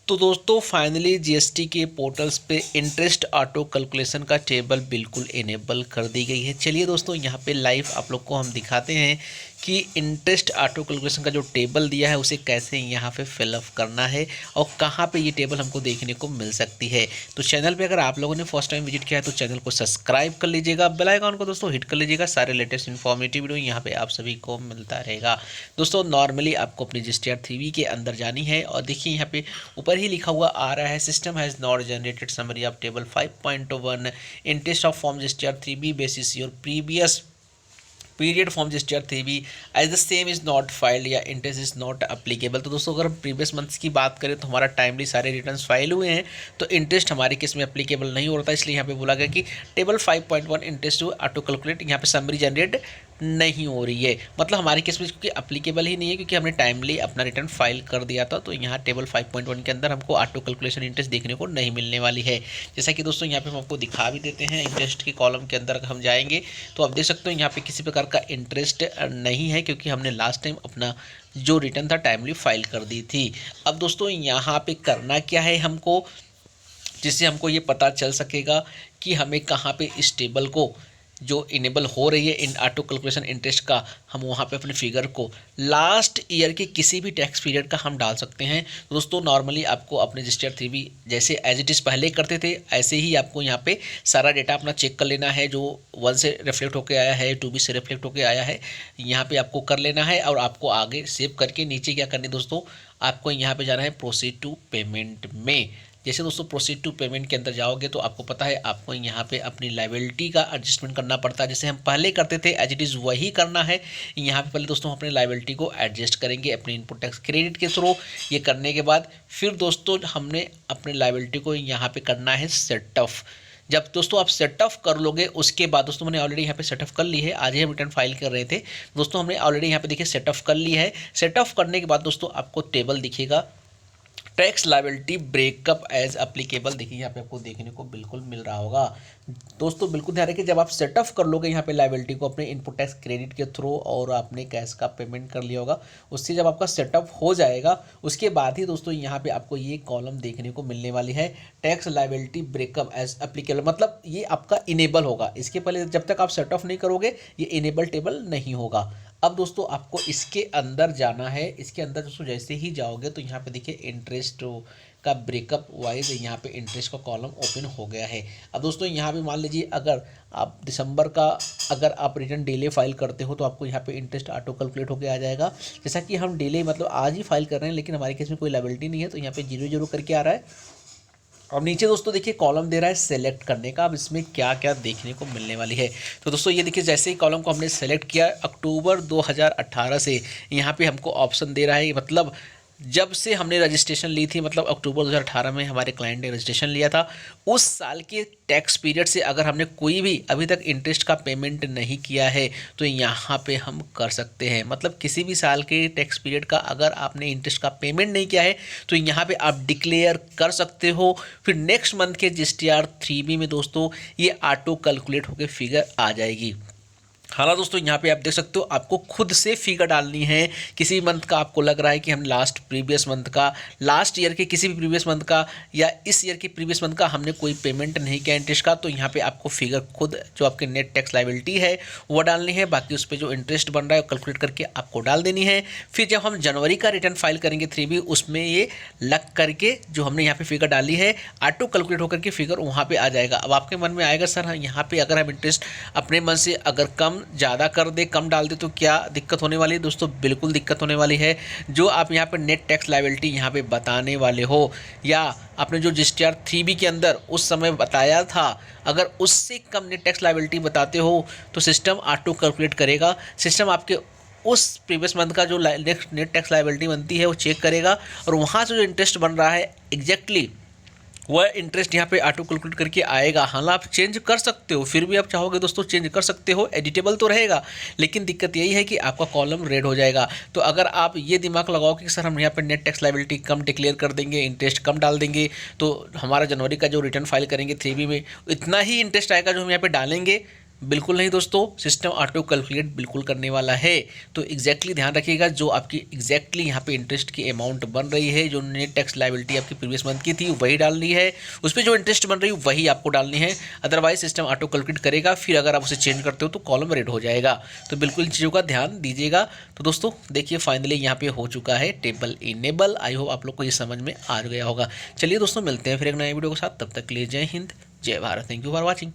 तो दोस्तों finally GST के पोर्टल्स पे इंटरेस्ट ऑटो कैलकुलेशन का टेबल बिल्कुल इनेबल कर दी गई है। चलिए दोस्तों यहाँ पे लाइव आप लोग को हम दिखाते हैं कि इंटरेस्ट ऑटो कैलकुलेशन का जो टेबल दिया है उसे कैसे यहाँ पे फिलअप करना है और कहाँ पे ये टेबल हमको देखने को मिल सकती है। तो चैनल पे अगर आप लोगों ने फर्स्ट टाइम विजिट किया है तो चैनल को सब्सक्राइब कर लीजिएगा, बेल आइकन को दोस्तों हिट कर लीजिएगा। सारे लेटेस्ट इन्फॉर्मेटिव वीडियो यहाँ पे आप सभी को मिलता रहेगा। दोस्तों नॉर्मली आपको अपनी GSTR 3B के अंदर जानी है और देखिए यहाँ पे ऊपर ही लिखा हुआ आ रहा है system has not generated summary of table 5.1 interest of form GSTR 3B basis your previous period form GSTR 3B as the same is not filed या इंटरेस्ट इज़ नॉट अप्लीकेबल। तो दोस्तों अगर हम प्रीवियस मंथ्स की बात करें तो हमारा टाइमली सारे रिटर्न्स फाइल हुए हैं तो इंटरेस्ट हमारे केस में अप्लीकेबल नहीं हो रहा था, इसलिए यहाँ पे बोला गया कि टेबल 5.1 इंटरेस्ट ऑटो कैलकुलेट यहाँ पे समरी जनरेट नहीं हो रही है। मतलब हमारे केस में क्योंकि अप्लीकेबल ही नहीं है क्योंकि हमने टाइमली अपना रिटर्न फाइल कर दिया था, तो यहाँ टेबल 5.1 के अंदर हमको ऑटो कैलकुलेशन इंटरेस्ट देखने को नहीं मिलने वाली है। जैसा कि दोस्तों यहाँ पे हम आपको दिखा भी देते हैं, इंटरेस्ट के कॉलम के अंदर हम जाएंगे तो आप देख सकते हो यहाँ पे किसी प्रकार का इंटरेस्ट नहीं है क्योंकि हमने लास्ट टाइम अपना जो रिटर्न था टाइमली फाइल कर दी थी। अब दोस्तों यहाँ पे करना क्या है हमको, जिससे हमको ये पता चल सकेगा कि हमें कहाँ पे इस टेबल को जो इनेबल हो रही है इन ऑटो कैलकुलेशन इंटरेस्ट का, हम वहाँ पे अपने फिगर को लास्ट ईयर के किसी भी टैक्स पीरियड का हम डाल सकते हैं। तो दोस्तों नॉर्मली आपको अपने GSTR 3B जैसे एज इट इज़ पहले करते थे ऐसे ही आपको यहाँ पे सारा डेटा अपना चेक कर लेना है, जो 1 से रिफ्लेक्ट होकर आया है, 2B से रिफ्लेक्ट होकर आया है, यहाँ पे आपको कर लेना है और आपको आगे सेव करके नीचे क्या करनी है दोस्तों, आपको यहाँ पे जाना है प्रोसीड टू पेमेंट में। जैसे दोस्तों प्रोसीड टू पेमेंट के अंदर जाओगे तो आपको पता है आपको यहाँ पे अपनी लायबिलिटी का एडजस्टमेंट करना पड़ता है, जैसे हम पहले करते थे एज इट इज़ वही करना है। यहाँ पे पहले दोस्तों हम अपनी लायबिलिटी को एडजस्ट करेंगे अपने इनपुट टैक्स क्रेडिट के थ्रू। ये करने के बाद फिर दोस्तों हमने अपने लायबिलिटी को यहाँ पे करना है सेटअप। जब दोस्तों आप सेटअप कर लोगे उसके बाद दोस्तों मैंने ऑलरेडी यहाँ पे सेटअप कर ली है, आज ही हम रिटर्न फाइल कर रहे थे दोस्तों, हमने ऑलरेडी यहाँ पे देखिए सेटअप कर ली है। सेटअप करने के बाद दोस्तों आपको टेबल दिखेगा tax liability breakup as applicable, देखिए यहाँ पे आपको देखने को बिल्कुल मिल रहा होगा। दोस्तों बिल्कुल ध्यान रखिए, जब आप सेटअप कर लोगे यहाँ पे लायबिलिटी को अपने इनपुट टैक्स क्रेडिट के थ्रू और आपने कैश का पेमेंट कर लिया होगा, उससे जब आपका सेटअप हो जाएगा उसके बाद ही दोस्तों यहाँ पे आपको ये कॉलम देखने को मिलने वाली है tax liability breakup as applicable, मतलब ये आपका इनेबल होगा। इसके पहले जब तक आप सेटअप नहीं करोगे ये इनेबल टेबल नहीं होगा। अब दोस्तों आपको इसके अंदर जाना है, इसके अंदर दोस्तों जैसे ही जाओगे तो यहाँ पे देखिए इंटरेस्ट का ब्रेकअप वाइज यहाँ पे इंटरेस्ट का कॉलम ओपन हो गया है। अब दोस्तों यहाँ पे मान लीजिए अगर आप दिसंबर का अगर आप रिटर्न डिले फाइल करते हो तो आपको यहाँ पे इंटरेस्ट ऑटो कैलकुलेट होकर आ जाएगा। जैसा कि हम डिले मतलब आज ही फाइल कर रहे हैं लेकिन हमारे केस में कोई लायबिलिटी नहीं है तो यहाँ पे 0 करके आ रहा है। अब नीचे दोस्तों देखिए कॉलम दे रहा है सेलेक्ट करने का, अब इसमें क्या क्या देखने को मिलने वाली है। तो दोस्तों ये देखिए जैसे ही कॉलम को हमने सेलेक्ट किया अक्टूबर 2018 से यहाँ पे हमको ऑप्शन दे रहा है, मतलब जब से हमने रजिस्ट्रेशन ली थी, मतलब अक्टूबर 2018 में हमारे क्लाइंट ने रजिस्ट्रेशन लिया था, उस साल के टैक्स पीरियड से अगर हमने कोई भी अभी तक इंटरेस्ट का पेमेंट नहीं किया है तो यहाँ पे हम कर सकते हैं। मतलब किसी भी साल के टैक्स पीरियड का अगर आपने इंटरेस्ट का पेमेंट नहीं किया है तो यहाँ पे आप डिक्लेयर कर सकते हो। फिर नेक्स्ट मंथ के GSTR 3B में दोस्तों ये ऑटो कैलकुलेट होकर फिगर आ जाएगी। हाँ दोस्तों यहाँ पे आप देख सकते हो आपको खुद से फिगर डालनी है। किसी मंथ का आपको लग रहा है कि हम लास्ट प्रीवियस मंथ का, लास्ट ईयर के किसी भी प्रीवियस मंथ का या इस ईयर के प्रीवियस मंथ का हमने कोई पेमेंट नहीं किया इंटरेस्ट का, तो यहाँ पे आपको फिगर खुद जो आपके नेट टैक्स लायबिलिटी है वो डालनी है, बाकी उस पर जो इंटरेस्ट बन रहा है कैलकुलेट करके आपको डाल देनी है। फिर जब हम जनवरी का रिटर्न फाइल करेंगे 3B उसमें ये लग करके जो हमने यहाँ पे फिगर डाली है ऑटो कैलकुलेट होकर के फिगर वहाँ पे आ जाएगा। अब आपके मन में आएगा सर यहाँ पे अगर हम इंटरेस्ट अपने मन से अगर कम ज़्यादा कर दे, कम डाल दे तो क्या दिक्कत होने वाली है? दोस्तों बिल्कुल दिक्कत होने वाली है। जो आप यहाँ पे नेट टैक्स लायबिलिटी यहाँ पे बताने वाले हो या आपने जो GSTR 3B के अंदर उस समय बताया था, अगर उससे कम नेट टैक्स लायबिलिटी बताते हो तो सिस्टम ऑटो कैलकुलेट करेगा। सिस्टम आपके उस प्रीवियस मंथ का जो नेट टैक्स लायबिलिटी बनती है वो चेक करेगा और वहाँ से जो इंटरेस्ट बन रहा है एग्जैक्टली वह इंटरेस्ट यहाँ पे ऑटो कैलकुलेट करके आएगा। हालांकि आप चेंज कर सकते हो, फिर भी आप चाहोगे दोस्तों चेंज कर सकते हो, एडिटेबल तो रहेगा, लेकिन दिक्कत यही है कि आपका कॉलम रेड हो जाएगा। तो अगर आप ये दिमाग लगाओ कि सर हम यहाँ पे नेट टैक्स लायबिलिटी कम डिक्लेयर कर देंगे, इंटरेस्ट कम डाल देंगे, तो हमारा जनवरी का जो रिटर्न फाइल करेंगे 3B में इतना ही इंटरेस्ट आएगा जो हम यहाँ पे डालेंगे, बिल्कुल नहीं दोस्तों, सिस्टम ऑटो कैलकुलेट बिल्कुल करने वाला है। तो एग्जैक्टली ध्यान रखिएगा, जो आपकी एग्जैक्टली यहाँ पे इंटरेस्ट की अमाउंट बन रही है, जो नेट टैक्स लायबिलिटी आपकी प्रीवियस मंथ की थी वही डालनी है, उस पर जो इंटरेस्ट बन रही है वही आपको डालनी है। अदरवाइज सिस्टम ऑटो कैलकुलेट करेगा, फिर अगर आप उसे चेंज करते हो तो कॉलम रेड हो जाएगा। तो बिल्कुल इन चीज़ों का ध्यान दीजिएगा। तो दोस्तों देखिए फाइनली यहाँ पे हो चुका है टेबल इनेबल। आई होप आप लोग को ये समझ में आ गया होगा। चलिए दोस्तों मिलते हैं फिर एक नए वीडियो के साथ, तब तक के लिए जय हिंद जय Bharat. Thank you for watching.